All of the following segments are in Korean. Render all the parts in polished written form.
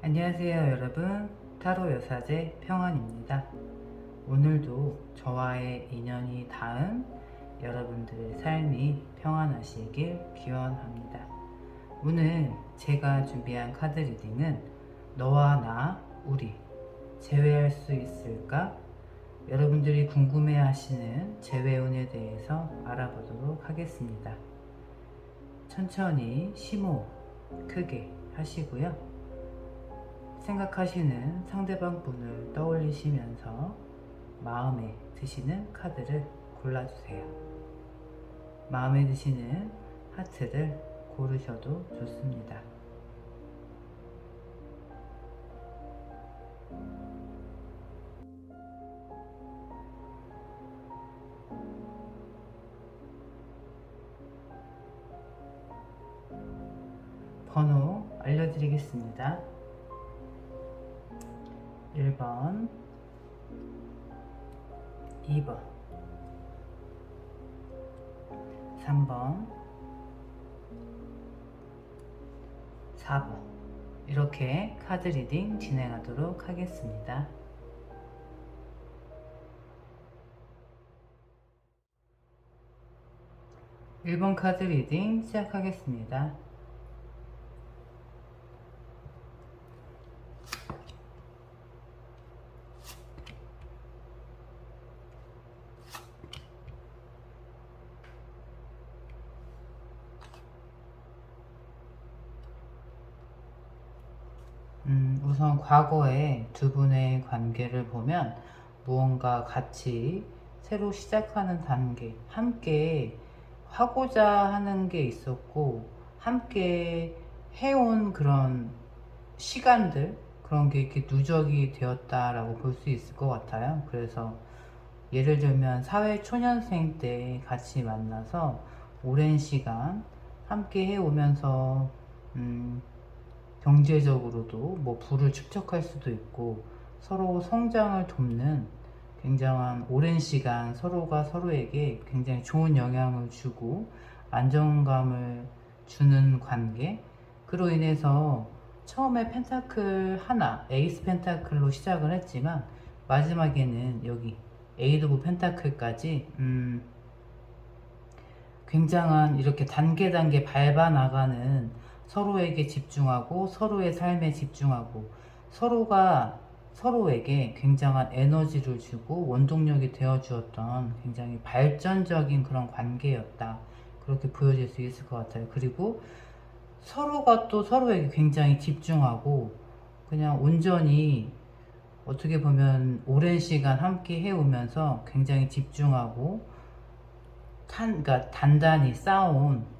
안녕하세요 여러분, 타로 여사제 평원입니다. 오늘도 저와의 인연이 닿은 여러분들의 삶이 평안하시길 기원합니다. 오늘 제가 준비한 카드 리딩은 너와 나, 우리 재회할 수 있을까? 여러분들이 궁금해 하시는 재회운에 대해서 알아보도록 하겠습니다. 천천히 심호흡 크게 하시고요. 생각하시는 상대방 분을 떠올리시면서 마음에 드시는 카드를 골라주세요. 마음에 드시는 하트를 고르셔도 좋습니다. 번호 알려드리겠습니다. 1번, 2번, 3번, 4번 이렇게 카드 리딩 진행하도록 하겠습니다. 1번 카드 리딩 시작하겠습니다. 우선 과거에 두 분의 관계를 보면 무언가 같이 새로 시작하는 단계, 함께 하고자 하는 게 있었고, 함께 해온 그런 시간들, 그런 게 이렇게 누적이 되었다라고 볼 수 있을 것 같아요. 그래서 예를 들면 사회 초년생 때 같이 만나서 오랜 시간 함께 해오면서 경제적으로도 뭐 부를 축적할 수도 있고 서로 성장을 돕는 굉장한 오랜 시간 서로가 서로에게 굉장히 좋은 영향을 주고 안정감을 주는 관계, 그로 인해서 처음에 펜타클 하나, 에이스 펜타클로 시작을 했지만 마지막에는 여기 에이드 오브 펜타클까지 굉장한 이렇게 단계 밟아 나가는, 서로에게 집중하고 서로의 삶에 집중하고 서로가 서로에게 굉장한 에너지를 주고 원동력이 되어 주었던 굉장히 발전적인 그런 관계였다, 그렇게 보여질 수 있을 것 같아요. 그리고 서로가 또 서로에게 굉장히 집중하고 그냥 온전히 어떻게 보면 오랜 시간 함께 해오면서 굉장히 집중하고 그러니까 단단히 쌓아온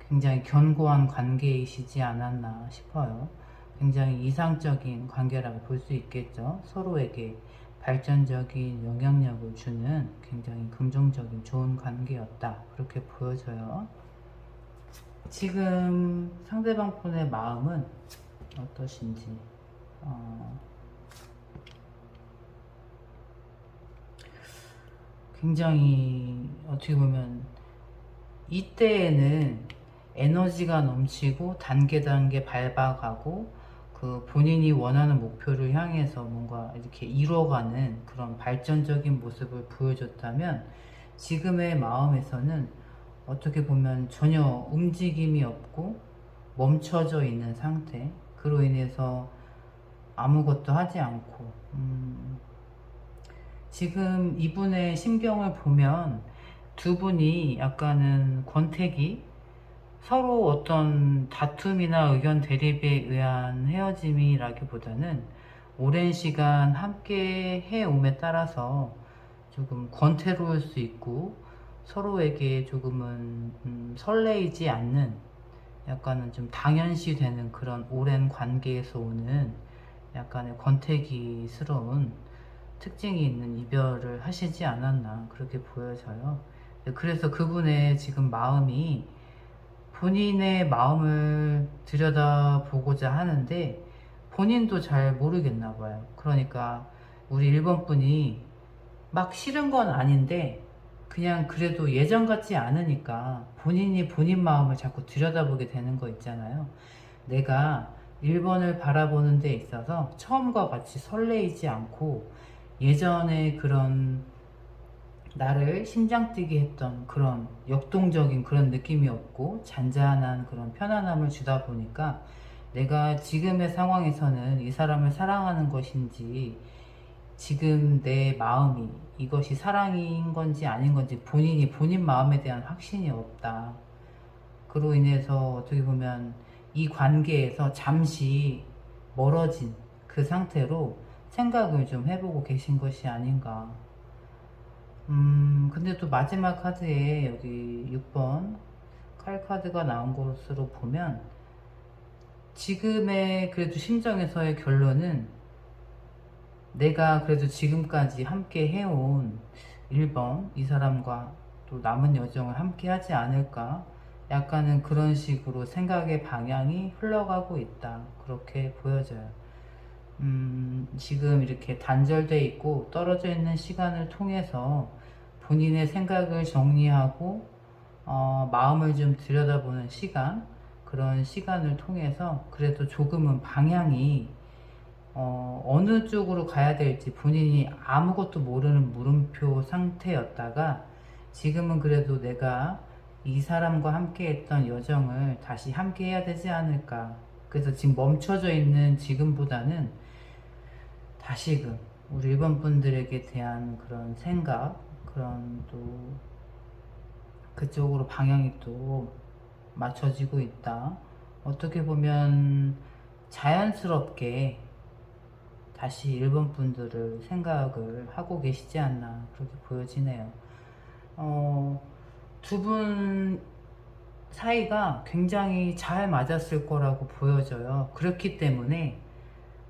굉장히 견고한 관계이시지 않았나 싶어요. 굉장히 이상적인 관계라고 볼 수 있겠죠. 서로에게 발전적인 영향력을 주는 굉장히 긍정적인 좋은 관계였다, 그렇게 보여져요. 지금 상대방 분의 마음은 어떠신지, 굉장히 어떻게 보면 이때에는 에너지가 넘치고 단계 밟아가고 그 본인이 원하는 목표를 향해서 뭔가 이렇게 이뤄가는 그런 발전적인 모습을 보여줬다면, 지금의 마음에서는 어떻게 보면 전혀 움직임이 없고 멈춰져 있는 상태, 그로 인해서 아무것도 하지 않고 지금 이분의 심경을 보면 두 분이 약간은 권태기, 서로 어떤 다툼이나 의견 대립에 의한 헤어짐이라기보다는 오랜 시간 함께 해옴에 따라서 조금 권태로울 수 있고 서로에게 조금은 설레이지 않는, 약간은 좀 당연시 되는 그런 오랜 관계에서 오는 약간의 권태기스러운 특징이 있는 이별을 하시지 않았나, 그렇게 보여져요. 그래서 그분의 지금 마음이 본인의 마음을 들여다보고자 하는데 본인도 잘 모르겠나 봐요. 그러니까 우리 1번 분이 막 싫은 건 아닌데 그냥 그래도 예전 같지 않으니까 본인이 본인 마음을 자꾸 들여다보게 되는 거 있잖아요. 내가 1번을 바라보는 데 있어서 처음과 같이 설레이지 않고 예전에 그런 나를 심장 뛰게 했던 그런 역동적인 그런 느낌이 없고 잔잔한 그런 편안함을 주다 보니까 내가 지금의 상황에서는 이 사람을 사랑하는 것인지 지금 내 마음이 이것이 사랑인 건지 아닌 건지 본인 마음에 대한 확신이 없다. 그로 인해서 어떻게 보면 이 관계에서 잠시 멀어진 그 상태로 생각을 좀 해보고 계신 것이 아닌가. 근데 또 마지막 카드에 여기 6번 칼 카드가 나온 것으로 보면 지금의 그래도 심정에서의 결론은 내가 그래도 지금까지 함께 해온 1번 이 사람과 또 남은 여정을 함께 하지 않을까 약간은 그런 식으로 생각의 방향이 흘러가고 있다 그렇게 보여져요. 지금 이렇게 단절돼 있고 떨어져 있는 시간을 통해서 본인의 생각을 정리하고 마음을 좀 들여다보는 시간 그런 시간을 통해서 그래도 조금은 방향이 어느 쪽으로 가야 될지 본인이 아무것도 모르는 물음표 상태였다가 지금은 그래도 내가 이 사람과 함께 했던 여정을 다시 함께 해야 되지 않을까. 그래서 지금 멈춰져 있는 지금보다는 다시금 우리 일본 분들에게 대한 그런 생각, 그런 또 그쪽으로 방향이 또 맞춰지고 있다. 어떻게 보면 자연스럽게 다시 일본 분들을 생각을 하고 계시지 않나 그렇게 보여지네요. 두 분 사이가 굉장히 잘 맞았을 거라고 보여져요. 그렇기 때문에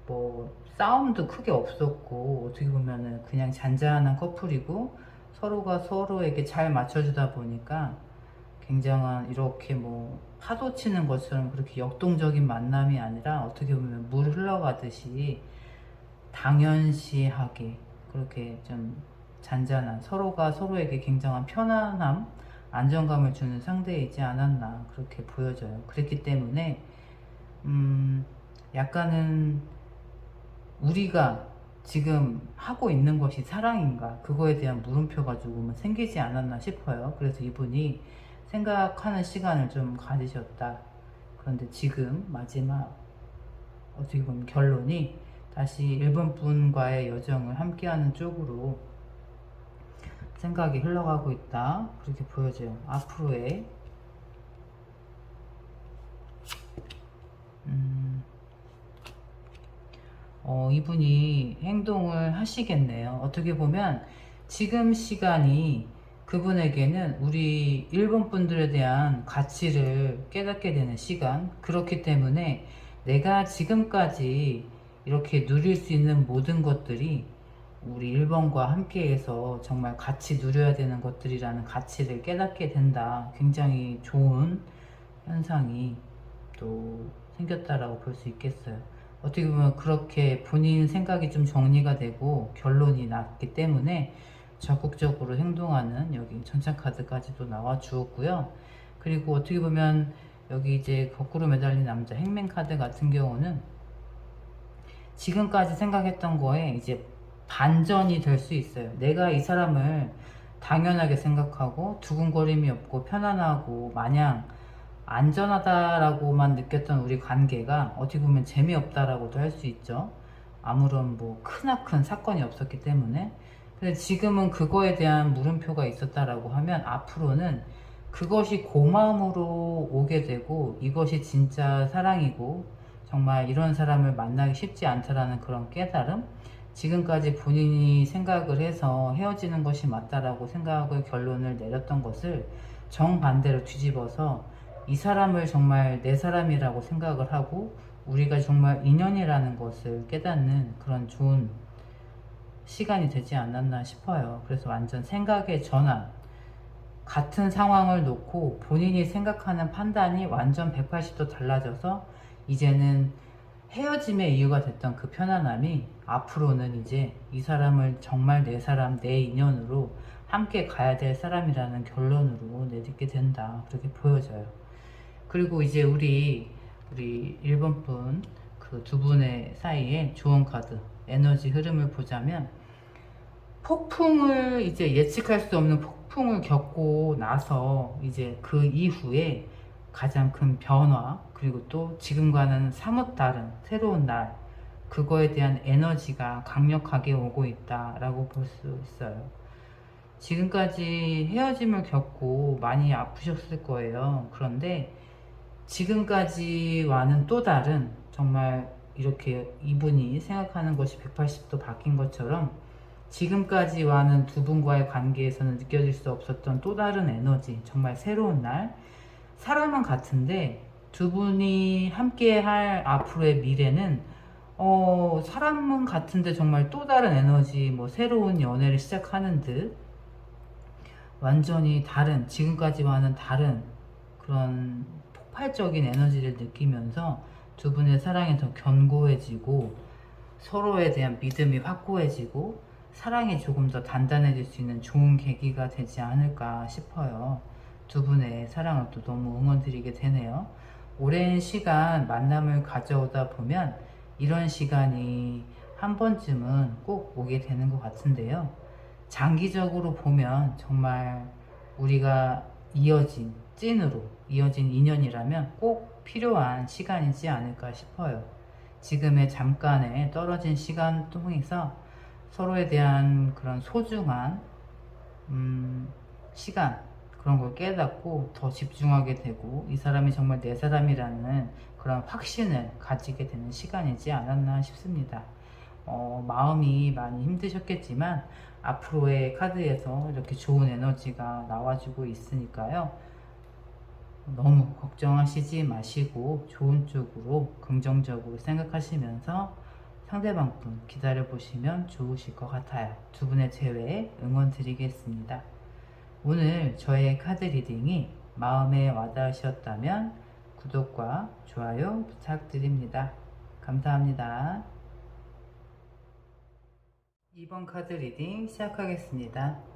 뭐 싸움도 크게 없었고 어떻게 보면은 그냥 잔잔한 커플이고 서로가 서로에게 잘 맞춰주다 보니까 굉장한 이렇게 뭐 파도 치는 것처럼 그렇게 역동적인 만남이 아니라 어떻게 보면 물 흘러가듯이 당연시하게 그렇게 좀 잔잔한 서로가 서로에게 굉장한 편안함, 안정감을 주는 상대이지 않았나 그렇게 보여져요. 그렇기 때문에 약간은 우리가 지금 하고 있는 것이 사랑인가 그거에 대한 물음표가 조금은 생기지 않았나 싶어요. 그래서 이분이 생각하는 시간을 좀 가지셨다. 그런데 지금 마지막 어떻게 보면 결론이 다시 일본 분과의 여정을 함께하는 쪽으로 생각이 흘러가고 있다 그렇게 보여져요. 앞으로의 이분이 행동을 하시겠네요. 어떻게 보면 지금 시간이 그분에게는 우리 일본 분들에 대한 가치를 깨닫게 되는 시간 그렇기 때문에 내가 지금까지 이렇게 누릴 수 있는 모든 것들이 우리 일본과 함께해서 정말 같이 누려야 되는 것들이라는 가치를 깨닫게 된다. 굉장히 좋은 현상이 또 생겼다라고 볼 수 있겠어요. 어떻게 보면 그렇게 본인 생각이 좀 정리가 되고 결론이 났기 때문에 적극적으로 행동하는 여기 전차카드까지도 나와 주었고요. 그리고 어떻게 보면 여기 이제 거꾸로 매달린 남자 행맨카드 같은 경우는 지금까지 생각했던 거에 이제 반전이 될 수 있어요. 내가 이 사람을 당연하게 생각하고 두근거림이 없고 편안하고 마냥 안전하다라고만 느꼈던 우리 관계가 어떻게 보면 재미없다라고도 할 수 있죠. 아무런 뭐 크나큰 사건이 없었기 때문에. 근데 지금은 그거에 대한 물음표가 있었다라고 하면 앞으로는 그것이 고마움으로 오게 되고 이것이 진짜 사랑이고 정말 이런 사람을 만나기 쉽지 않다라는 그런 깨달음 지금까지 본인이 생각을 해서 헤어지는 것이 맞다라고 생각을 결론을 내렸던 것을 정반대로 뒤집어서 이 사람을 정말 내 사람이라고 생각을 하고 우리가 정말 인연이라는 것을 깨닫는 그런 좋은 시간이 되지 않았나 싶어요. 그래서 완전 생각의 전환 같은 상황을 놓고 본인이 생각하는 판단이 완전 180도 달라져서 이제는 헤어짐의 이유가 됐던 그 편안함이 앞으로는 이제 이 사람을 정말 내 사람, 내 인연으로 함께 가야 될 사람이라는 결론으로 내딛게 된다. 그렇게 보여져요. 그리고 이제 우리 우리 일본 분 그 두 분의 사이에 조언 카드 에너지 흐름을 보자면, 폭풍을 이제 예측할 수 없는 폭풍을 겪고 나서 이제 그 이후에 가장 큰 변화, 그리고 또 지금과는 사뭇 다른 새로운 날, 그거에 대한 에너지가 강력하게 오고 있다라고 볼 수 있어요. 지금까지 헤어짐을 겪고 많이 아프셨을 거예요. 그런데 지금까지와는 또 다른, 정말 이렇게 이분이 생각하는 것이 180도 바뀐 것처럼 지금까지와는 두 분과의 관계에서는 느껴질 수 없었던 또 다른 에너지, 정말 새로운 날. 사람은 같은데 두 분이 함께 할 앞으로의 미래는 사람은 같은데 정말 또 다른 에너지, 뭐 새로운 연애를 시작하는 듯 완전히 다른, 지금까지와는 다른 그런 폭발적인 에너지를 느끼면서 두 분의 사랑이 더 견고해지고 서로에 대한 믿음이 확고해지고 사랑이 조금 더 단단해질 수 있는 좋은 계기가 되지 않을까 싶어요. 두 분의 사랑을 또 너무 응원드리게 되네요. 오랜 시간 만남을 가져오다 보면 이런 시간이 한 번쯤은 꼭 오게 되는 것 같은데요. 장기적으로 보면 정말 우리가 이어진, 찐으로 이어진 인연이라면 꼭 필요한 시간이지 않을까 싶어요. 지금의 잠깐의 떨어진 시간 통해서 서로에 대한 그런 소중한 시간, 그런 걸 깨닫고 더 집중하게 되고 이 사람이 정말 내 사람이라는 그런 확신을 가지게 되는 시간이지 않았나 싶습니다. 마음이 많이 힘드셨겠지만 앞으로의 카드에서 이렇게 좋은 에너지가 나와주고 있으니까요. 너무 걱정하시지 마시고 좋은 쪽으로 긍정적으로 생각하시면서 상대방 분 기다려 보시면 좋으실 것 같아요. 두 분의 재회에 응원 드리겠습니다. 오늘 저의 카드 리딩이 마음에 와닿으셨다면 구독과 좋아요 부탁드립니다. 감사합니다. 2번 카드 리딩 시작하겠습니다.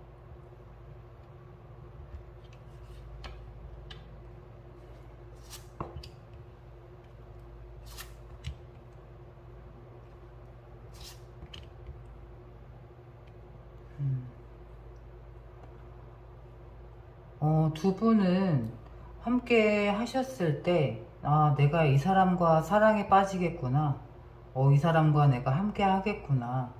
두 분은 함께 하셨을 때, 아, 내가 이 사람과 사랑에 빠지겠구나. 이 사람과 내가 함께 하겠구나.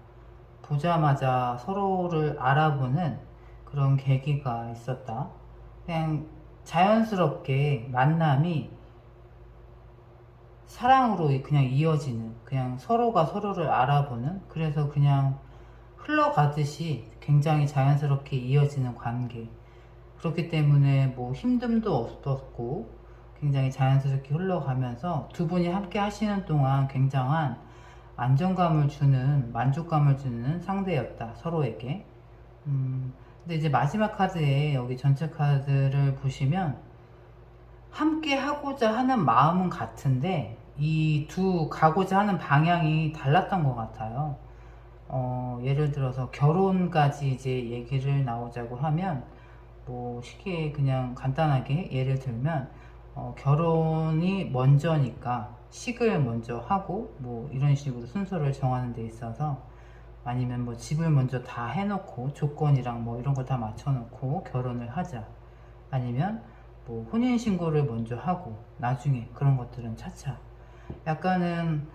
보자마자 서로를 알아보는 그런 계기가 있었다. 그냥 자연스럽게 만남이 사랑으로 그냥 이어지는, 그냥 서로가 서로를 알아보는, 그래서 그냥 흘러가듯이 굉장히 자연스럽게 이어지는 관계. 그렇기 때문에 뭐 힘듦도 없었고 굉장히 자연스럽게 흘러가면서 두 분이 함께 하시는 동안 굉장한 안정감을 주는, 만족감을 주는 상대였다, 서로에게. 근데 이제 마지막 카드에 여기 전체 카드를 보시면 함께 하고자 하는 마음은 같은데 이 두 가고자 하는 방향이 달랐던 것 같아요. 예를 들어서 결혼까지 이제 얘기를 나오자고 하면, 뭐 쉽게 그냥 간단하게 예를 들면 결혼이 먼저니까 식을 먼저 하고 뭐 이런 식으로 순서를 정하는 데 있어서, 아니면 뭐 집을 먼저 다 해놓고 조건이랑 뭐 이런 거 다 맞춰놓고 결혼을 하자, 아니면 뭐 혼인신고를 먼저 하고 나중에 그런 것들은 차차. 약간은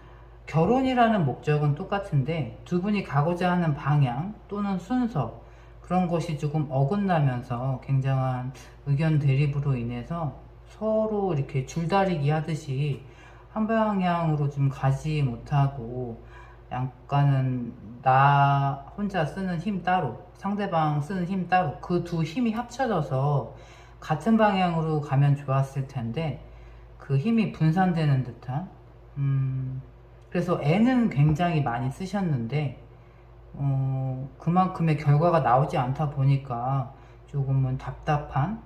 결혼이라는 목적은 똑같은데 두 분이 가고자 하는 방향 또는 순서, 그런 것이 조금 어긋나면서 굉장한 의견 대립으로 인해서 서로 이렇게 줄다리기 하듯이 한 방향으로 좀 가지 못하고, 약간은 나 혼자 쓰는 힘 따로, 상대방 쓰는 힘 따로, 그 두 힘이 합쳐져서 같은 방향으로 가면 좋았을 텐데 그 힘이 분산되는 듯한, 그래서 애는 굉장히 많이 쓰셨는데 그만큼의 결과가 나오지 않다 보니까 조금은 답답한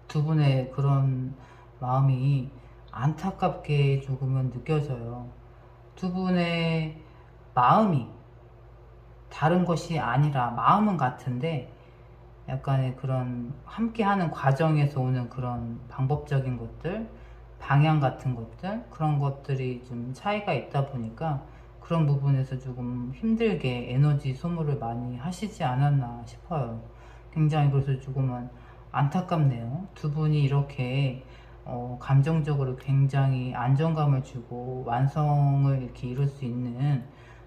두 분의 그런 마음이 안타깝게 조금은 느껴져요. 두 분의 마음이 다른 것이 아니라 마음은 같은데 약간의 그런 함께하는 과정에서 오는 그런 방법적인 것들, 방향 같은 것들, 그런 것들이 좀 차이가 있다 보니까 그런 부분에서 조금 힘들게 에너지 소모를 많이 하시지 않았나 싶어요. 굉장히 그래서 조금은 안타깝네요. 두 분이 이렇게 감정적으로 굉장히 안정감을 주고 완성을 이렇게 이룰 수 있는,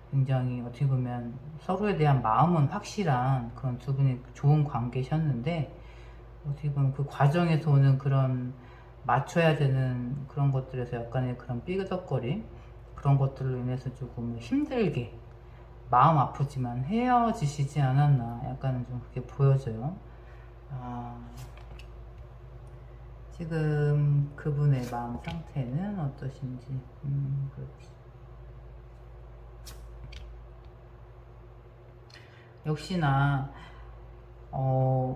굉장히 어떻게 보면 서로에 대한 마음은 확실한 그런 두 분이 좋은 관계셨는데, 어떻게 보면 그 과정에서 오는 그런 맞춰야 되는 그런 것들에서 약간의 그런 삐그덕거림, 그런 것들로 인해서 조금 힘들게 마음 아프지만 헤어지시지 않았나, 약간은 좀 그렇게 보여져요. 아, 지금 그분의 마음 상태는 어떠신지. 그렇지. 역시나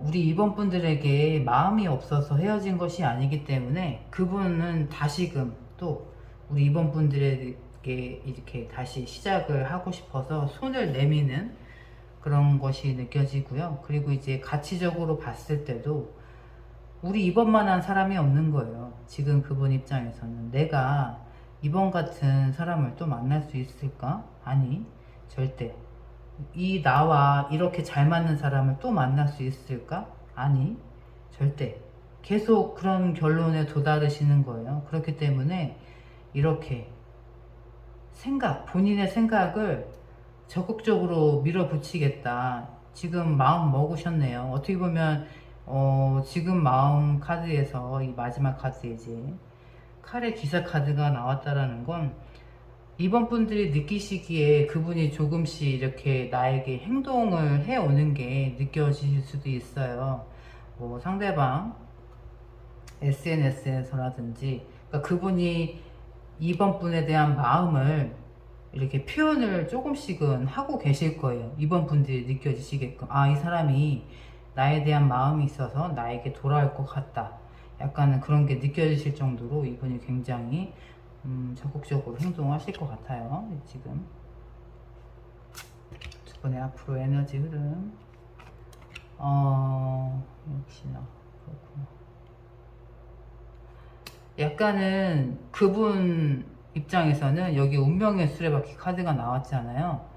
우리 이번 분들에게 마음이 없어서 헤어진 것이 아니기 때문에 그분은 다시금 또 우리 이번 분들에게 이렇게 다시 시작을 하고 싶어서 손을 내미는 그런 것이 느껴지고요. 그리고 이제 가치적으로 봤을 때도 우리 이번만한 사람이 없는 거예요. 지금 그분 입장에서는 내가 이번 같은 사람을 또 만날 수 있을까? 아니, 절대. 이 나와 이렇게 잘 맞는 사람을 또 만날 수 있을까? 아니, 절대. 계속 그런 결론에 도달하시는 거예요. 그렇기 때문에 이렇게 본인의 생각을 적극적으로 밀어붙이겠다. 지금 마음 먹으셨네요. 어떻게 보면 지금 마음 카드에서 이 마지막 카드에 이제 칼의 기사 카드가 나왔다라는 건 이번 분들이 느끼시기에 그분이 조금씩 이렇게 나에게 행동을 해오는 게 느껴지실 수도 있어요. 뭐 상대방 SNS에서라든지, 그러니까 그분이 이번 분에 대한 마음을 이렇게 표현을 조금씩은 하고 계실 거예요. 이번 분들이 느껴지시게끔, 아, 이 사람이 나에 대한 마음이 있어서 나에게 돌아올 것 같다. 약간은 그런 게 느껴지실 정도로 이분이 굉장히 적극적으로 행동하실 것 같아요. 지금 두 분의 앞으로 에너지 흐름. 역시나 그렇구나. 약간은 그분 입장에서는 여기 운명의 수레바퀴 카드가 나왔잖아요.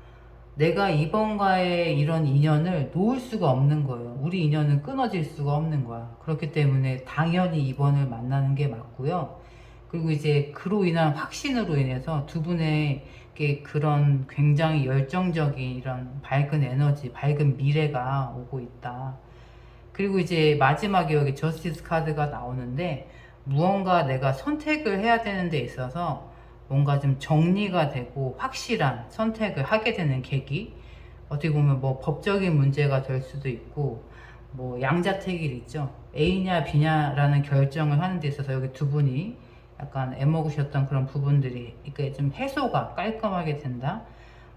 내가 이번과의 이런 인연을 놓을 수가 없는 거예요. 우리 인연은 끊어질 수가 없는 거야. 그렇기 때문에 당연히 이번을 만나는 게 맞고요. 그리고 이제 그로 인한 확신으로 인해서 두 분의 그런 굉장히 열정적인 이런 밝은 에너지, 밝은 미래가 오고 있다. 그리고 이제 마지막에 여기 저스티스 카드가 나오는데, 무언가 내가 선택을 해야 되는 데 있어서 뭔가 좀 정리가 되고 확실한 선택을 하게 되는 계기, 어떻게 보면 뭐 법적인 문제가 될 수도 있고, 뭐 양자택일 있죠. A냐 B냐라는 결정을 하는 데 있어서 여기 두 분이 약간 애먹으셨던 그런 부분들이 이렇게 좀 해소가 깔끔하게 된다.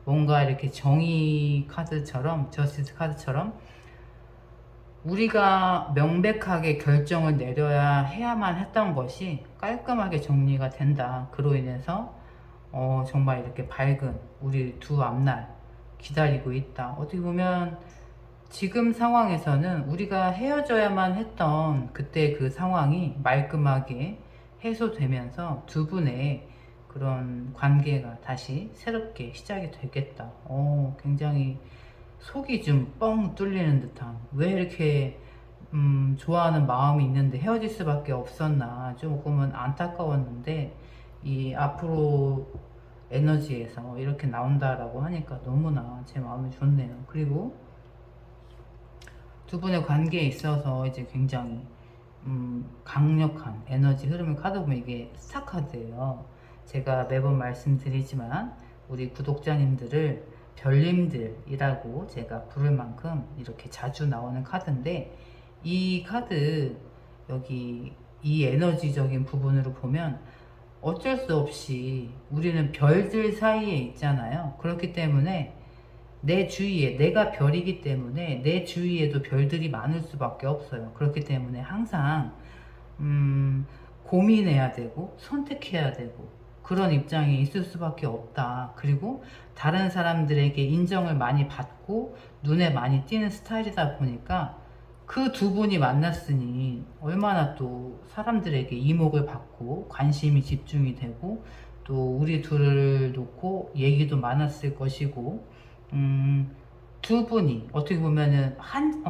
뭔가 이렇게 정의 카드처럼, 저스티스 카드처럼 우리가 명백하게 결정을 내려야 해야만 했던 것이 깔끔하게 정리가 된다. 그로 인해서 정말 이렇게 밝은 우리 두 앞날 기다리고 있다. 어떻게 보면 지금 상황에서는 우리가 헤어져야만 했던 그때 그 상황이 말끔하게 해소되면서 두 분의 그런 관계가 다시 새롭게 시작이 되겠다. 굉장히 속이 좀 뻥 뚫리는 듯한, 왜 이렇게 좋아하는 마음이 있는데 헤어질 수밖에 없었나 조금은 안타까웠는데, 이 앞으로 에너지에서 이렇게 나온다라고 하니까 너무나 제 마음이 좋네요. 그리고 두 분의 관계에 있어서 이제 굉장히 강력한 에너지 흐름을 카드 보면 이게 스타 카드예요. 제가 매번 말씀드리지만 우리 구독자님들을 별님들이라고 제가 부를 만큼 이렇게 자주 나오는 카드인데, 이 카드 여기 이 에너지적인 부분으로 보면 어쩔 수 없이 우리는 별들 사이에 있잖아요. 그렇기 때문에 내 주위에, 내가 별이기 때문에 내 주위에도 별들이 많을 수밖에 없어요. 그렇기 때문에 항상 고민해야 되고 선택해야 되고 그런 입장에 있을 수밖에 없다. 그리고 다른 사람들에게 인정을 많이 받고 눈에 많이 띄는 스타일이다 보니까 그 두 분이 만났으니 얼마나 또 사람들에게 이목을 받고 관심이 집중이 되고 또 우리 둘을 놓고 얘기도 많았을 것이고, 음, 두 분이 어떻게 보면은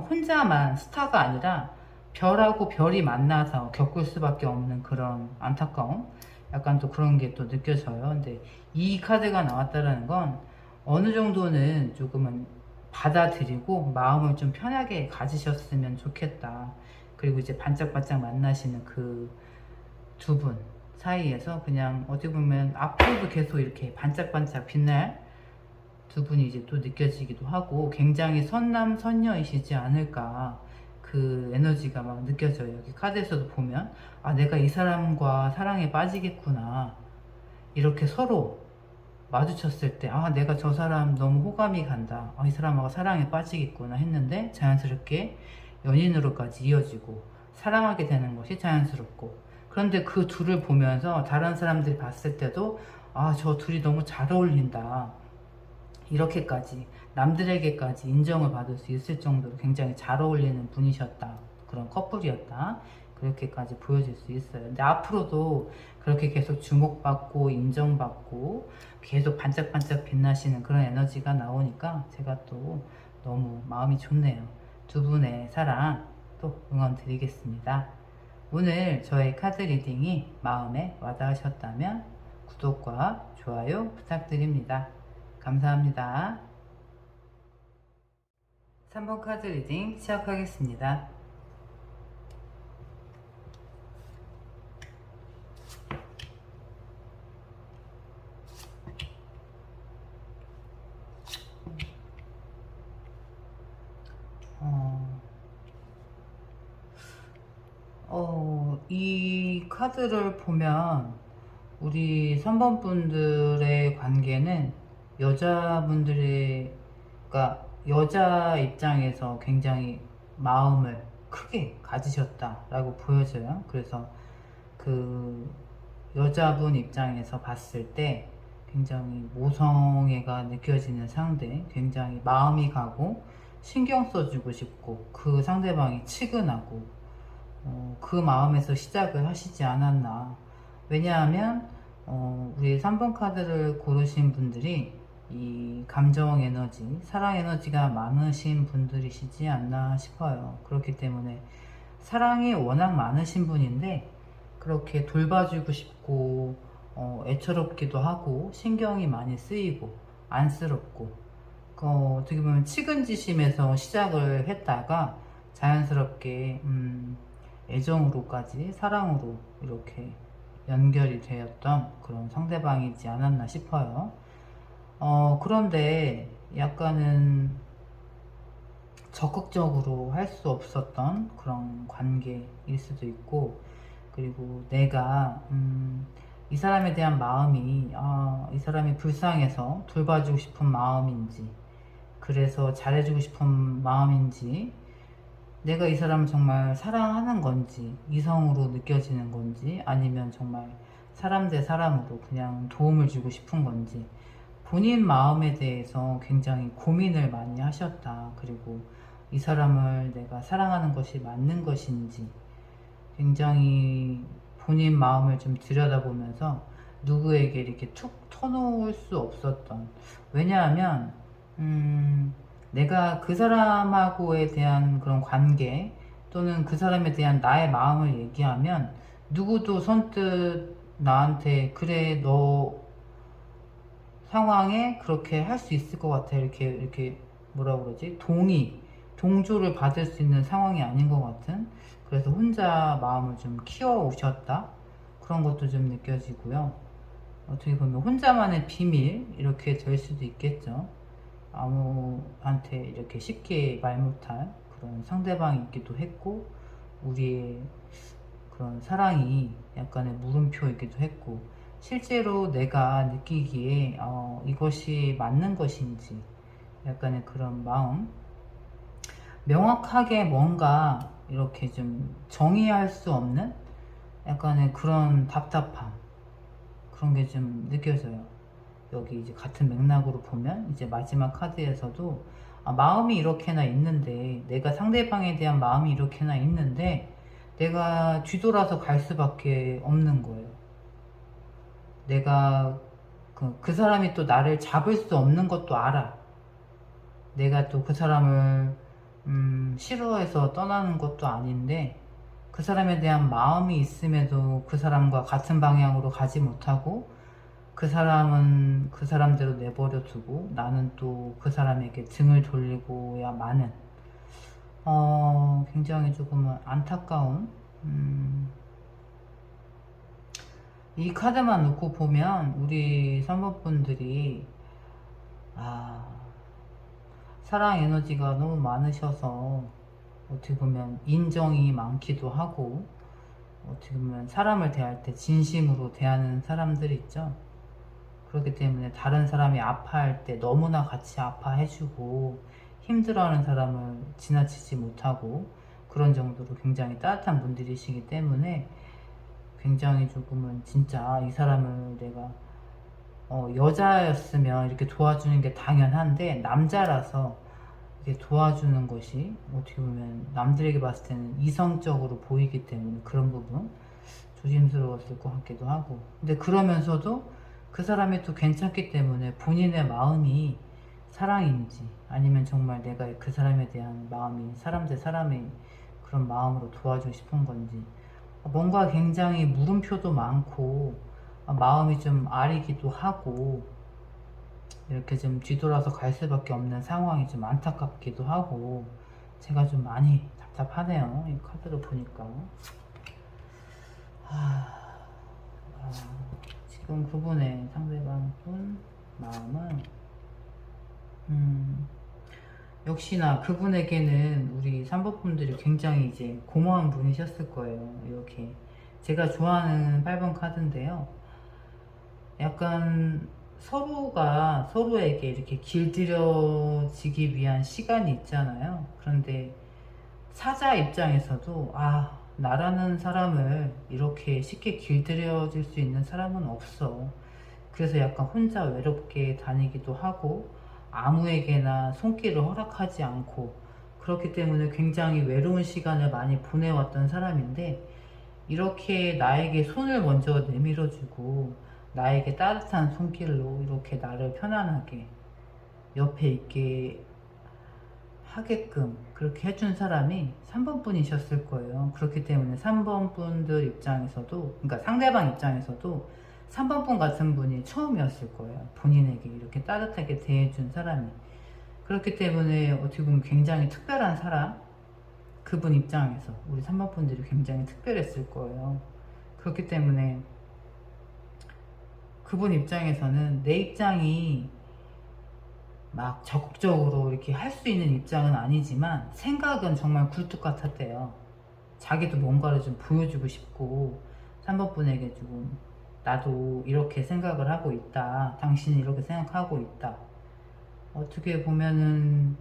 혼자만 스타가 아니라 별하고 별이 만나서 겪을 수밖에 없는 그런 안타까움, 약간 또 그런 게 또 느껴져요. 근데 이 카드가 나왔다라는 건 어느 정도는 조금은 받아들이고 마음을 좀 편하게 가지셨으면 좋겠다. 그리고 이제 반짝반짝 만나시는 그 두 분 사이에서 그냥 어떻게 보면 앞으로도 계속 이렇게 반짝반짝 빛날 두 분이 이제 또 느껴지기도 하고, 굉장히 선남선녀이시지 않을까, 그 에너지가 막 느껴져요. 여기 카드에서도 보면 아, 내가 이 사람과 사랑에 빠지겠구나, 이렇게 서로 마주쳤을 때 아, 내가 저 사람 너무 호감이 간다, 아, 이 사람하고 사랑에 빠지겠구나 했는데 자연스럽게 연인으로까지 이어지고 사랑하게 되는 것이 자연스럽고, 그런데 그 둘을 보면서 다른 사람들이 봤을 때도 아, 저 둘이 너무 잘 어울린다, 이렇게까지 남들에게까지 인정을 받을 수 있을 정도로 굉장히 잘 어울리는 분이셨다, 그런 커플이었다, 그렇게까지 보여질 수 있어요. 근데 앞으로도 그렇게 계속 주목받고 인정받고 계속 반짝반짝 빛나시는 그런 에너지가 나오니까 제가 또 너무 마음이 좋네요. 두 분의 사랑 또 응원 드리겠습니다. 오늘 저의 카드 리딩이 마음에 와닿으셨다면 구독과 좋아요 부탁드립니다. 감사합니다. 3번 카드 리딩 시작하겠습니다. 이 카드를 보면 우리 3번 분들의 관계는 여자분들의, 그러니까 여자 입장에서 굉장히 마음을 크게 가지셨다라고 보여져요. 그래서 그 여자분 입장에서 봤을 때 굉장히 모성애가 느껴지는 상대, 굉장히 마음이 가고 신경 써주고 싶고 그 상대방이 치근하고 그 마음에서 시작을 하시지 않았나. 왜냐하면 우리 3번 카드를 고르신 분들이 이 감정 에너지, 사랑 에너지가 많으신 분들이시지 않나 싶어요. 그렇기 때문에 사랑이 워낙 많으신 분인데 그렇게 돌봐주고 싶고 애처롭기도 하고 신경이 많이 쓰이고 안쓰럽고, 어떻게 보면 측은지심에서 시작을 했다가 자연스럽게 애정으로까지 사랑으로 이렇게 연결이 되었던 그런 상대방이지 않았나 싶어요. 그런데 약간은 적극적으로 할 수 없었던 그런 관계일 수도 있고, 그리고 내가 이 사람에 대한 마음이 이 사람이 불쌍해서 돌봐주고 싶은 마음인지, 그래서 잘해주고 싶은 마음인지, 내가 이 사람을 정말 사랑하는 건지, 이성으로 느껴지는 건지, 아니면 정말 사람 대 사람으로 그냥 도움을 주고 싶은 건지, 본인 마음에 대해서 굉장히 고민을 많이 하셨다. 그리고 이 사람을 내가 사랑하는 것이 맞는 것인지 굉장히 본인 마음을 좀 들여다보면서 누구에게 이렇게 툭 터놓을 수 없었던, 왜냐하면 내가 그 사람하고에 대한 그런 관계 또는 그 사람에 대한 나의 마음을 얘기하면 누구도 선뜻 나한테 그래 너 상황에 그렇게 할 수 있을 것 같아, 이렇게 뭐라 그러지, 동조를 받을 수 있는 상황이 아닌 것 같은, 그래서 혼자 마음을 좀 키워 오셨다, 그런 것도 좀 느껴지고요. 어떻게 보면 혼자만의 비밀 이렇게 될 수도 있겠죠. 아무한테 이렇게 쉽게 말 못할 그런 상대방이 있기도 했고, 우리의 그런 사랑이 약간의 물음표이기도 했고, 실제로 내가 느끼기에 이것이 맞는 것인지 약간의 그런 마음, 명확하게 뭔가 이렇게 좀 정의할 수 없는 약간의 그런 답답함, 그런 게 좀 느껴져요. 여기 이제 같은 맥락으로 보면 이제 마지막 카드에서도 마음이 이렇게나 있는데, 내가 상대방에 대한 마음이 이렇게나 있는데 내가 뒤돌아서 갈 수밖에 없는 거예요. 내가 그 사람이 또 나를 잡을 수 없는 것도 알아. 내가 또 그 사람을 싫어해서 떠나는 것도 아닌데, 그 사람에 대한 마음이 있음에도 그 사람과 같은 방향으로 가지 못하고, 그 사람은 그 사람대로 내버려 두고 나는 또 그 사람에게 등을 돌리고야 마는, 굉장히 조금은 안타까운, 이 카드만 놓고 보면 우리 3번 분들이 사랑 에너지가 너무 많으셔서 어떻게 보면 인정이 많기도 하고, 어떻게 보면 사람을 대할 때 진심으로 대하는 사람들 있죠. 그렇기 때문에 다른 사람이 아파할 때 너무나 같이 아파해주고, 힘들어하는 사람을 지나치지 못하고, 그런 정도로 굉장히 따뜻한 분들이시기 때문에 굉장히 조금은 진짜 이 사람을 내가 여자였으면 이렇게 도와주는 게 당연한데, 남자라서 이렇게 도와주는 것이 어떻게 보면 남들에게 봤을 때는 이성적으로 보이기 때문에 그런 부분 조심스러웠을 것 같기도 하고, 근데 그러면서도 그 사람이 또 괜찮기 때문에 본인의 마음이 사랑인지 아니면 정말 내가 그 사람에 대한 마음이 사람 대 사람의 그런 마음으로 도와주고 싶은 건지, 뭔가 굉장히 물음표도 많고, 마음이 좀 아리기도 하고, 이렇게 좀 뒤돌아서 갈 수밖에 없는 상황이 좀 안타깝기도 하고, 제가 좀 많이 답답하네요, 이 카드를 보니까. 지금 그분의 상대방 분 마음은 역시나 그분에게는 우리 3번 분들이 굉장히 이제 고마운 분이셨을 거예요. 이렇게 제가 좋아하는 8번 카드인데요, 약간 서로가 서로에게 이렇게 길들여지기 위한 시간이 있잖아요. 그런데 사자 입장에서도 나라는 사람을 이렇게 쉽게 길들여질 수 있는 사람은 없어. 그래서 약간 혼자 외롭게 다니기도 하고, 아무에게나 손길을 허락하지 않고, 그렇기 때문에 굉장히 외로운 시간을 많이 보내왔던 사람인데, 이렇게 나에게 손을 먼저 내밀어주고 나에게 따뜻한 손길로 이렇게 나를 편안하게 옆에 있게 하게끔 그렇게 해준 사람이 3번 분이셨을 거예요. 그렇기 때문에 3번 분들 입장에서도, 그러니까 상대방 입장에서도 3번 분 같은 분이 처음이었을 거예요. 본인에게 이렇게 따뜻하게 대해준 사람이. 그렇기 때문에 어떻게 보면 굉장히 특별한 사람, 그분 입장에서 우리 3번 분들이 굉장히 특별했을 거예요. 그렇기 때문에 그분 입장에서는 내 입장이 막 적극적으로 이렇게 할 수 있는 입장은 아니지만 생각은 정말 굴뚝 같았대요. 자기도 뭔가를 좀 보여주고 싶고, 3번 분에게 좀 나도 이렇게 생각을 하고 있다, 당신이 이렇게 생각하고 있다. 어떻게 보면은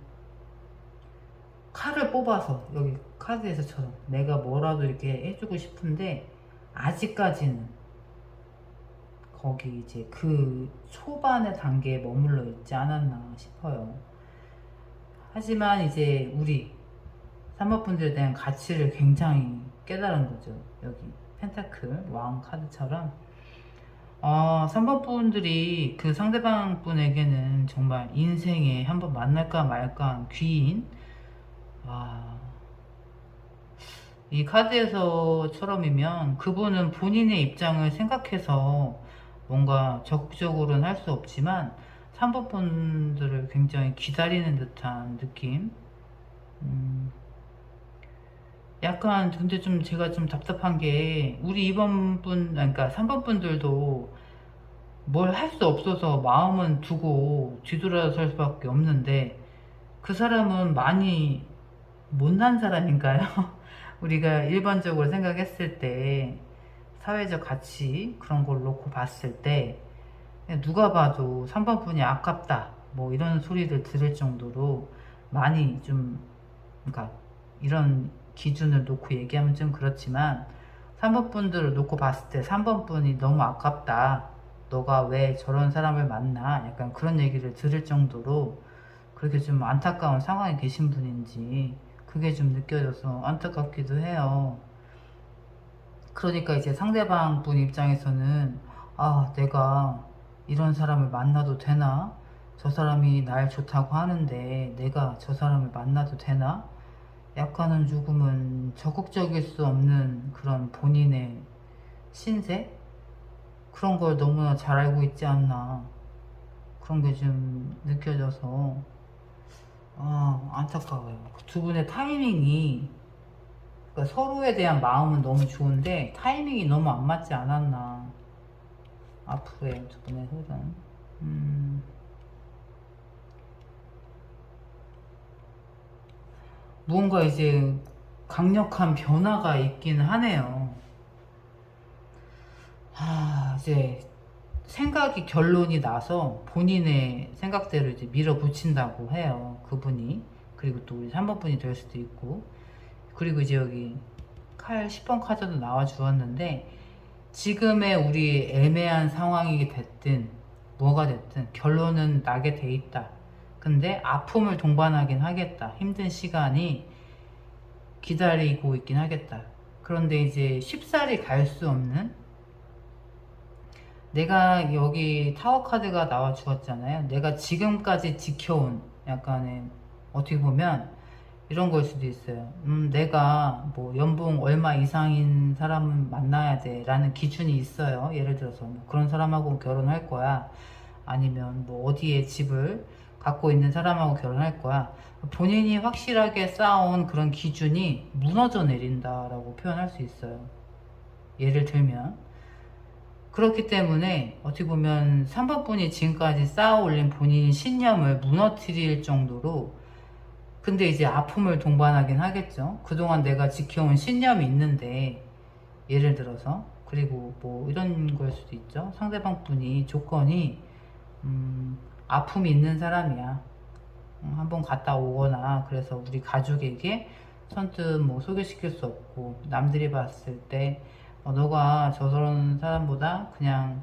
칼을 뽑아서 여기 카드에서처럼 내가 뭐라도 이렇게 해주고 싶은데, 아직까지는 거기 이제 그 초반의 단계에 머물러 있지 않았나 싶어요. 하지만 이제 우리 3번 분들에 대한 가치를 굉장히 깨달은 거죠. 여기 펜타클 왕 카드처럼 3번 분들이 그 상대방 분에게는 정말 인생에 한번 만날까 말까 한 귀인, 이 카드에서처럼이면 그분은 본인의 입장을 생각해서 뭔가 적극적으로는 할 수 없지만 3번 분들을 굉장히 기다리는 듯한 느낌. 약간 근데 좀 제가 좀 답답한 게, 우리 2번 분, 그러니까 3번 분들도 뭘 할 수 없어서 마음은 두고 뒤돌아설 수밖에 없는데, 그 사람은 많이 못난 사람인가요? 우리가 일반적으로 생각했을 때, 사회적 가치 그런 걸 놓고 봤을 때 누가 봐도 3번 분이 아깝다 뭐 이런 소리를 들을 정도로 많이 좀, 그러니까 이런 기준을 놓고 얘기하면 좀 그렇지만 3번 분들을 놓고 봤을 때 3번 분이 너무 아깝다, 너가 왜 저런 사람을 만나, 약간 그런 얘기를 들을 정도로 그렇게 좀 안타까운 상황에 계신 분인지 그게 좀 느껴져서 안타깝기도 해요. 그러니까 이제 상대방 분 입장에서는 아, 내가 이런 사람을 만나도 되나? 저 사람이 날 좋다고 하는데 내가 저 사람을 만나도 되나? 약간은 조금은 적극적일 수 없는 그런 본인의 신세? 그런 걸 너무나 잘 알고 있지 않나. 그런 게 좀 느껴져서 안타까워요. 두 분의 타이밍이, 그러니까 서로에 대한 마음은 너무 좋은데 타이밍이 너무 안 맞지 않았나. 앞으로의 두 분의 흐름. 무언가 이제 강력한 변화가 있긴 하네요. 이제 생각이 결론이 나서 본인의 생각대로 이제 밀어붙인다고 해요. 그분이. 그리고 또 우리 3번 분이 될 수도 있고. 그리고 이제 여기 칼 10번 카드도 나와 주었는데, 지금의 우리 애매한 상황이 됐든 뭐가 됐든 결론은 나게 돼 있다. 근데 아픔을 동반하긴 하겠다. 힘든 시간이 기다리고 있긴 하겠다. 그런데 이제 쉽사리 갈 수 없는, 내가 여기 타워 카드가 나와 주었잖아요. 내가 지금까지 지켜온 약간의, 어떻게 보면 이런 걸 수도 있어요. 내가 뭐 연봉 얼마 이상인 사람은 만나야 돼 라는 기준이 있어요. 예를 들어서 뭐 그런 사람하고 결혼할 거야, 아니면 뭐 어디에 집을 갖고 있는 사람하고 결혼할 거야. 본인이 확실하게 쌓아온 그런 기준이 무너져 내린다라고 표현할 수 있어요. 예를 들면 그렇기 때문에 어떻게 보면 3번 분이 지금까지 쌓아 올린 본인 신념을 무너뜨릴 정도로, 근데 이제 아픔을 동반하긴 하겠죠. 그동안 내가 지켜온 신념이 있는데, 예를 들어서, 그리고 뭐 이런 걸 수도 있죠. 상대방 분이 조건이 아픔이 있는 사람이야. 한번 갔다 오거나, 그래서 우리 가족에게 선뜻 뭐 소개시킬 수 없고, 남들이 봤을 때 너가 저런 사람보다 그냥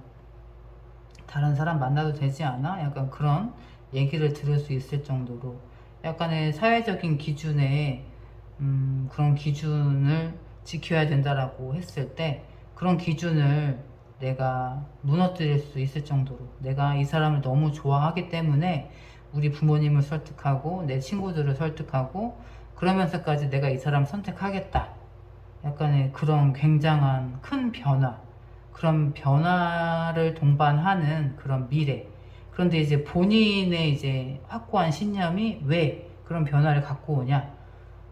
다른 사람 만나도 되지 않아? 약간 그런 얘기를 들을 수 있을 정도로 약간의 사회적인 기준에 그런 기준을 지켜야 된다라고 했을 때, 그런 기준을 내가 무너뜨릴 수 있을 정도로 내가 이 사람을 너무 좋아하기 때문에 우리 부모님을 설득하고 내 친구들을 설득하고 그러면서까지 내가 이 사람 선택하겠다. 약간의 그런 굉장한 큰 변화, 그런 변화를 동반하는 그런 미래. 그런데 이제 본인의 이제 확고한 신념이 왜 그런 변화를 갖고 오냐?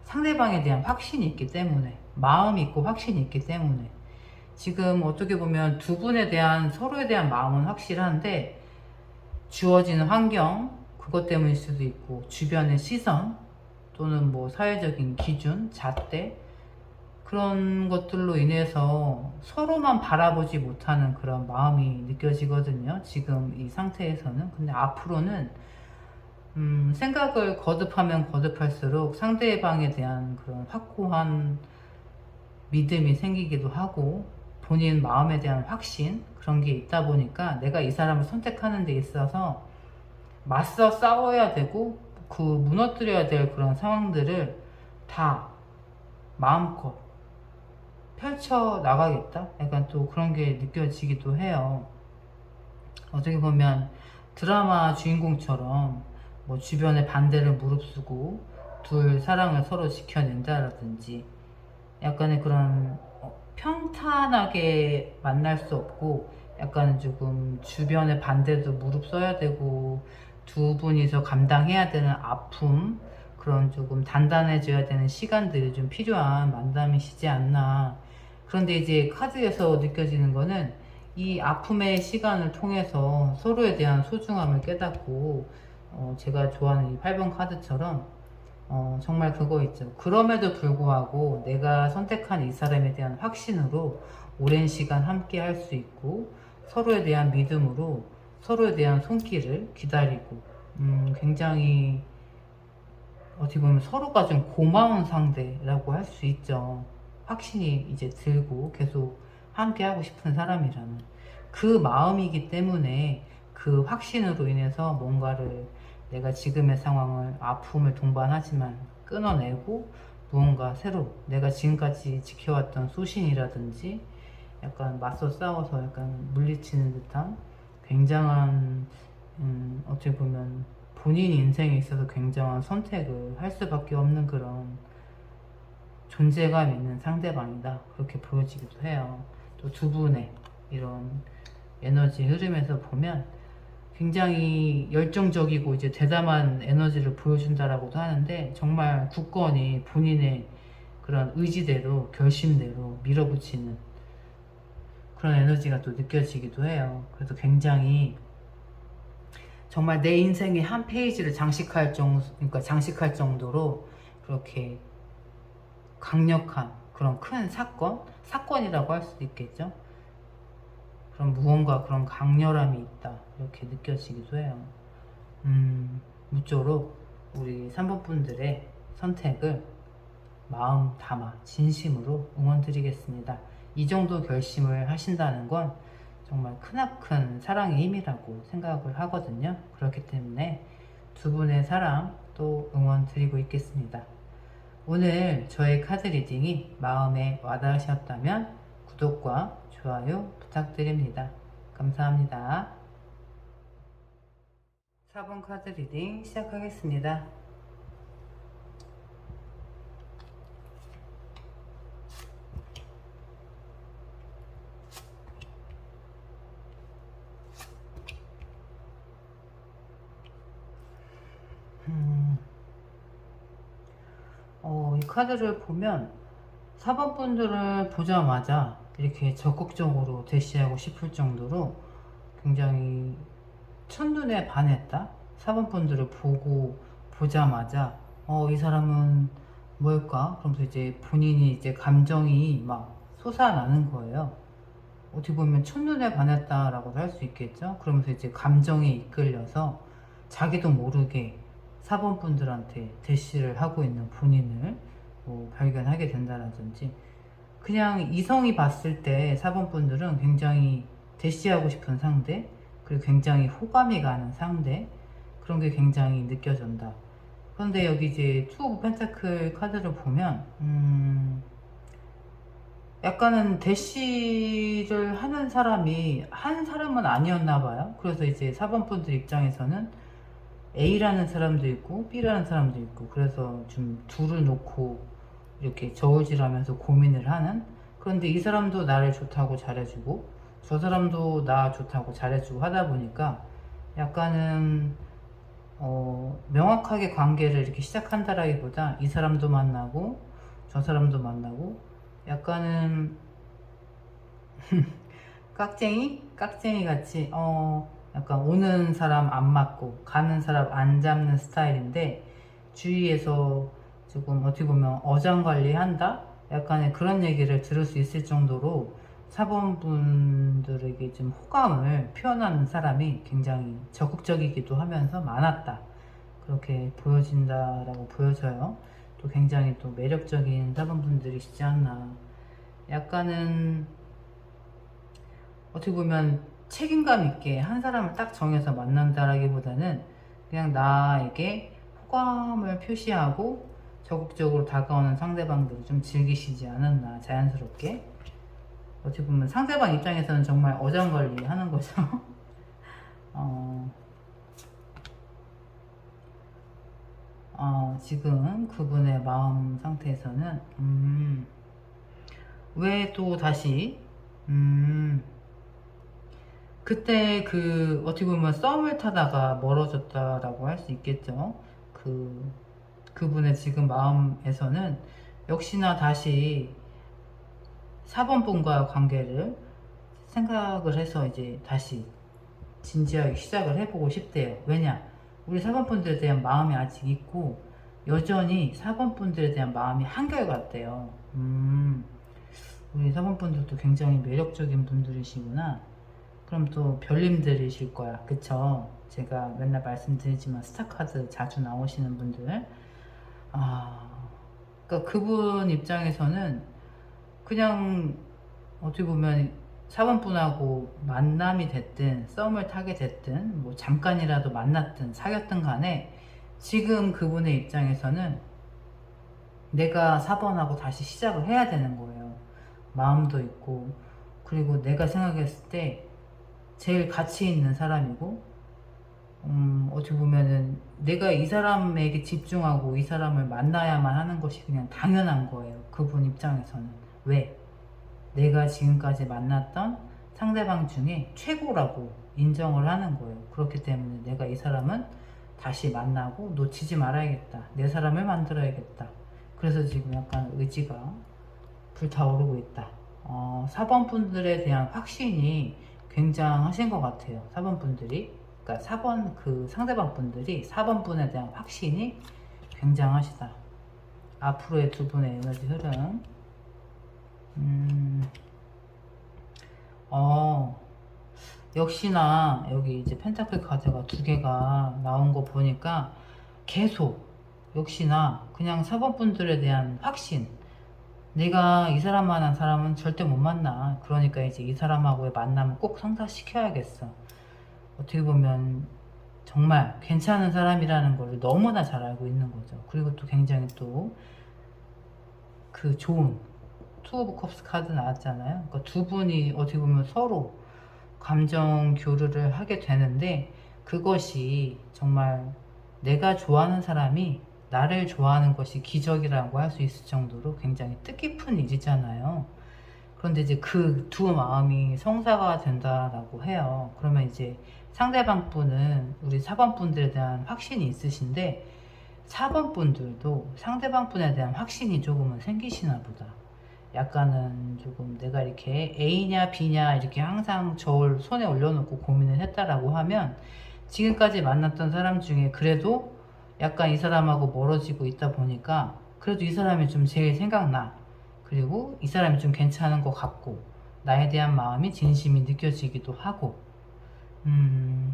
상대방에 대한 확신이 있기 때문에, 마음이 있고 확신이 있기 때문에. 지금 어떻게 보면 두 분에 대한, 서로에 대한 마음은 확실한데 주어지는 환경, 그것 때문일 수도 있고, 주변의 시선 또는 뭐 사회적인 기준, 잣대, 그런 것들로 인해서 서로만 바라보지 못하는 그런 마음이 느껴지거든요. 지금 이 상태에서는. 근데 앞으로는 생각을 거듭하면 거듭할수록 상대방에 대한 그런 확고한 믿음이 생기기도 하고, 본인 마음에 대한 확신, 그런 게 있다 보니까 내가 이 사람을 선택하는 데 있어서 맞서 싸워야 되고 그 무너뜨려야 될 그런 상황들을 다 마음껏 펼쳐 나가겠다? 약간 또 그런 게 느껴지기도 해요. 어떻게 보면 드라마 주인공처럼 뭐 주변의 반대를 무릅쓰고 둘 사랑을 서로 지켜낸다라든지, 약간의 그런 평탄하게 만날 수 없고 약간 조금 주변의 반대도 무릅써야 되고 두 분이서 감당해야 되는 아픔, 그런 조금 단단해져야 되는 시간들이 좀 필요한 만남이시지 않나. 그런데 이제 카드에서 느껴지는 거는 이 아픔의 시간을 통해서 서로에 대한 소중함을 깨닫고, 제가 좋아하는 이 8번 카드처럼 정말 그거 있죠. 그럼에도 불구하고 내가 선택한 이 사람에 대한 확신으로 오랜 시간 함께 할 수 있고, 서로에 대한 믿음으로 서로에 대한 손길을 기다리고, 굉장히 어떻게 보면 서로가 좀 고마운 상대라고 할 수 있죠. 확신이 이제 들고 계속 함께 하고 싶은 사람이라는 그 마음이기 때문에 그 확신으로 인해서 뭔가를 내가 지금의 상황을, 아픔을 동반하지만 끊어내고 무언가 새로 내가 지금까지 지켜왔던 소신이라든지 약간 맞서 싸워서 약간 물리치는 듯한 굉장한 어떻게 보면 본인 인생에 있어서 굉장한 선택을 할 수밖에 없는 그런 존재감 있는 상대방이다, 그렇게 보여지기도 해요. 또 두 분의 이런 에너지 흐름에서 보면 굉장히 열정적이고 이제 대담한 에너지를 보여준다라고도 하는데, 정말 굳건히 본인의 그런 의지대로 결심대로 밀어붙이는 그런 에너지가 또 느껴지기도 해요. 그래서 굉장히 정말 내 인생의 한 페이지를 장식할 정도로 그렇게 강력한 그런 큰 사건이라고 할 수도 있겠죠. 그런 무언가 그런 강렬함이 있다, 이렇게 느껴지기도 해요. 무쪼록 우리 3번 분들의 선택을 마음 담아 진심으로 응원드리겠습니다. 이 정도 결심을 하신다는 건 정말 크나큰 사랑의 힘이라고 생각을 하거든요. 그렇기 때문에 두 분의 사랑 또 응원 드리고 있겠습니다. 오늘 저의 카드 리딩이 마음에 와닿으셨다면 구독과 좋아요 부탁드립니다. 감사합니다. 4번 카드 리딩 시작하겠습니다. 이 카드를 보면 4번 분들을 보자마자 이렇게 적극적으로 대시하고 싶을 정도로 굉장히 첫눈에 반했다. 4번 분들을 보자마자 이 사람은 뭘까? 그러면서 이제 본인이 이제 감정이 막 솟아나는 거예요. 어떻게 보면 첫눈에 반했다라고도 할 수 있겠죠. 그러면서 이제 감정에 이끌려서 자기도 모르게 4번 분들한테 대시를 하고 있는 본인을 발견하게 된다라든지, 그냥 이성이 봤을 때 4번 분들은 굉장히 대시하고 싶은 상대, 그리고 굉장히 호감이 가는 상대, 그런 게 굉장히 느껴진다. 그런데 여기 이제 투 오브 펜타클 카드를 보면 약간은 대시를 하는 사람이 한 사람은 아니었나 봐요. 그래서 이제 4번 분들 입장에서는 A라는 사람도 있고 B라는 사람도 있고, 그래서 좀 둘을 놓고 이렇게 저울질하면서 고민을 하는. 그런데 이 사람도 나를 좋다고 잘해주고 저 사람도 나 좋다고 잘해주고 하다 보니까 약간은 명확하게 관계를 이렇게 시작한다라기보다 이 사람도 만나고 저 사람도 만나고 약간은 깍쟁이 같이 약간 오는 사람 안 맞고 가는 사람 안 잡는 스타일인데, 주위에서 조금 어떻게 보면 어장관리한다? 약간의 그런 얘기를 들을 수 있을 정도로 4번 분들에게 좀 호감을 표현하는 사람이 굉장히 적극적이기도 하면서 많았다, 그렇게 보여진다라고 보여져요. 또 굉장히 또 매력적인 4번 분들이시지 않나. 약간은 어떻게 보면 책임감 있게 한 사람을 딱 정해서 만난다라기보다는 그냥 나에게 호감을 표시하고 적극적으로 다가오는 상대방들을 좀 즐기시지 않았나, 자연스럽게. 어떻게 보면 상대방 입장에서는 정말 어장관리 하는 거죠. 지금 그분의 마음 상태에서는 왜 또 다시 그때 어떻게 보면 썸을 타다가 멀어졌다라고 할 수 있겠죠. 그분의 지금 마음에서는 역시나 다시 4번 분과 관계를 생각을 해서 이제 다시 진지하게 시작을 해보고 싶대요. 왜냐? 우리 4번 분들에 대한 마음이 아직 있고 여전히 4번 분들에 대한 마음이 한결같대요. 우리 4번 분들도 굉장히 매력적인 분들이시구나. 그럼 또 별님들이실 거야, 그쵸? 제가 맨날 말씀드리지만 스타카드 자주 나오시는 분들, 그러니까 그분 입장에서는 그냥 어떻게 보면 사원분하고 만남이 됐든 썸을 타게 됐든 뭐 잠깐이라도 만났든 사귀었든 간에 지금 그분의 입장에서는 내가 4번하고 다시 시작을 해야 되는 거예요. 마음도 있고, 그리고 내가 생각했을 때 제일 가치 있는 사람이고, 어떻게 보면은 내가 이 사람에게 집중하고 이 사람을 만나야만 하는 것이 그냥 당연한 거예요. 그분 입장에서는. 왜? 내가 지금까지 만났던 상대방 중에 최고라고 인정을 하는 거예요. 그렇기 때문에 내가 이 사람은 다시 만나고 놓치지 말아야겠다. 내 사람을 만들어야겠다. 그래서 지금 약간 의지가 불타오르고 있다. 4번 분들에 대한 확신이 굉장하신 것 같아요. 4번 분들이. 그러니까 4번 그 상대방 분들이 4번 분에 대한 확신이 굉장하시다. 앞으로의 두 분의 에너지 흐름. 역시나 여기 이제 펜타클 카드가 두 개가 나온 거 보니까 계속 역시나 그냥 4번 분들에 대한 확신. 내가 이 사람만한 사람은 절대 못 만나. 그러니까 이제 이 사람하고의 만남을 꼭 성사시켜야겠어. 어떻게 보면 정말 괜찮은 사람이라는 걸 너무나 잘 알고 있는 거죠. 그리고 또 굉장히 또 그 좋은 투 오브 컵스 카드 나왔잖아요. 그러니까 두 분이 어떻게 보면 서로 감정 교류를 하게 되는데 그것이 정말 내가 좋아하는 사람이 나를 좋아하는 것이 기적이라고 할 수 있을 정도로 굉장히 뜻깊은 일이잖아요. 그런데 이제 그 두 마음이 성사가 된다라고 해요. 그러면 이제 상대방 분은 우리 4번 분들에 대한 확신이 있으신데 4번 분들도 상대방 분에 대한 확신이 조금은 생기시나 보다. 약간은 조금 내가 이렇게 A냐 B냐 이렇게 항상 저를 손에 올려놓고 고민을 했다라고 하면 지금까지 만났던 사람 중에 그래도 약간 이 사람하고 멀어지고 있다 보니까 그래도 이 사람이 좀 제일 생각나. 그리고 이 사람이 좀 괜찮은 것 같고 나에 대한 마음이 진심이 느껴지기도 하고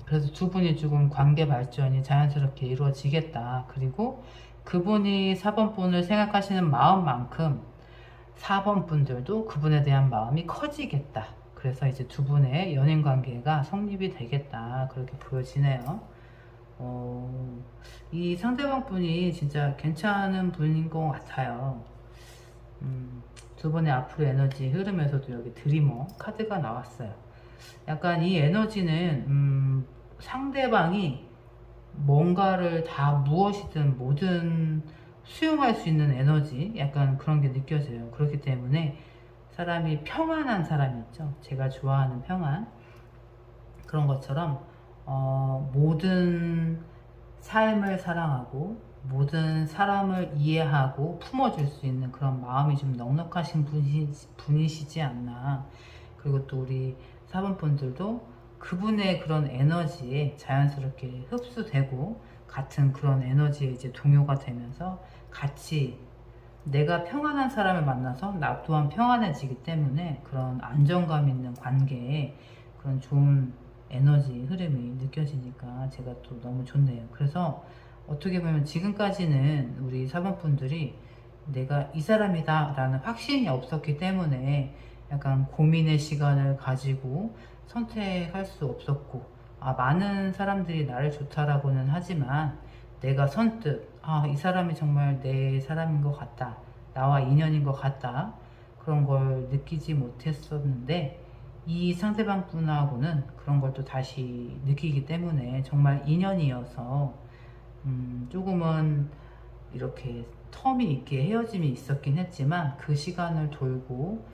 그래서 두 분이 조금 관계 발전이 자연스럽게 이루어지겠다. 그리고 그분이 4번 분을 생각하시는 마음만큼 4번 분들도 그분에 대한 마음이 커지겠다. 그래서 이제 두 분의 연인 관계가 성립이 되겠다. 그렇게 보여지네요. 이 상대방 분이 진짜 괜찮은 분인 것 같아요. 두 분의 앞으로 에너지 흐름에서도 여기 드리머 카드가 나왔어요. 약간 이 에너지는 상대방이 뭔가를 다 무엇이든 뭐든 수용할 수 있는 에너지 약간 그런 게 느껴져요. 그렇기 때문에 사람이 평안한 사람 있죠. 제가 좋아하는 평안 그런 것처럼 모든 삶을 사랑하고 모든 사람을 이해하고 품어줄 수 있는 그런 마음이 좀 넉넉하신 분이시지 않나. 그리고 또 우리 사번분들도 그분의 그런 에너지에 자연스럽게 흡수되고 같은 그런 에너지에 이제 동요가 되면서 같이 내가 평안한 사람을 만나서 나 또한 평안해지기 때문에 그런 안정감 있는 관계에 그런 좋은 에너지 흐름이 느껴지니까 제가 또 너무 좋네요. 그래서 어떻게 보면 지금까지는 우리 사번분들이 내가 이 사람이다 라는 확신이 없었기 때문에 약간 고민의 시간을 가지고 선택할 수 없었고 많은 사람들이 나를 좋다라고는 하지만 내가 선뜻 이 사람이 정말 내 사람인 것 같다 나와 인연인 것 같다 그런 걸 느끼지 못했었는데 이 상대방 분하고는 그런 걸 또 다시 느끼기 때문에 정말 인연이어서 조금은 이렇게 텀이 있게 헤어짐이 있었긴 했지만 그 시간을 돌고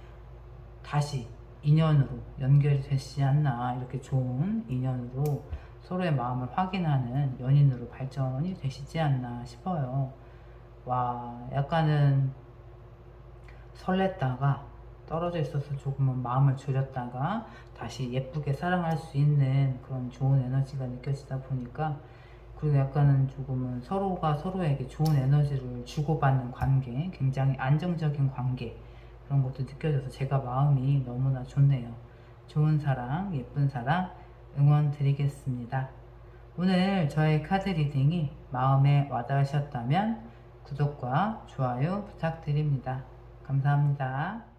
다시 인연으로 연결이 되지 않나 이렇게 좋은 인연으로 서로의 마음을 확인하는 연인으로 발전이 되시지 않나 싶어요. 와 약간은 설렜다가 떨어져 있어서 조금은 마음을 졸였다가 다시 예쁘게 사랑할 수 있는 그런 좋은 에너지가 느껴지다 보니까 그리고 약간은 조금은 서로가 서로에게 좋은 에너지를 주고받는 관계 굉장히 안정적인 관계 그런 것도 느껴져서 제가 마음이 너무나 좋네요. 좋은 사랑 예쁜 사랑 응원 드리겠습니다. 오늘 저의 카드 리딩이 마음에 와닿으셨다면 구독과 좋아요 부탁드립니다. 감사합니다.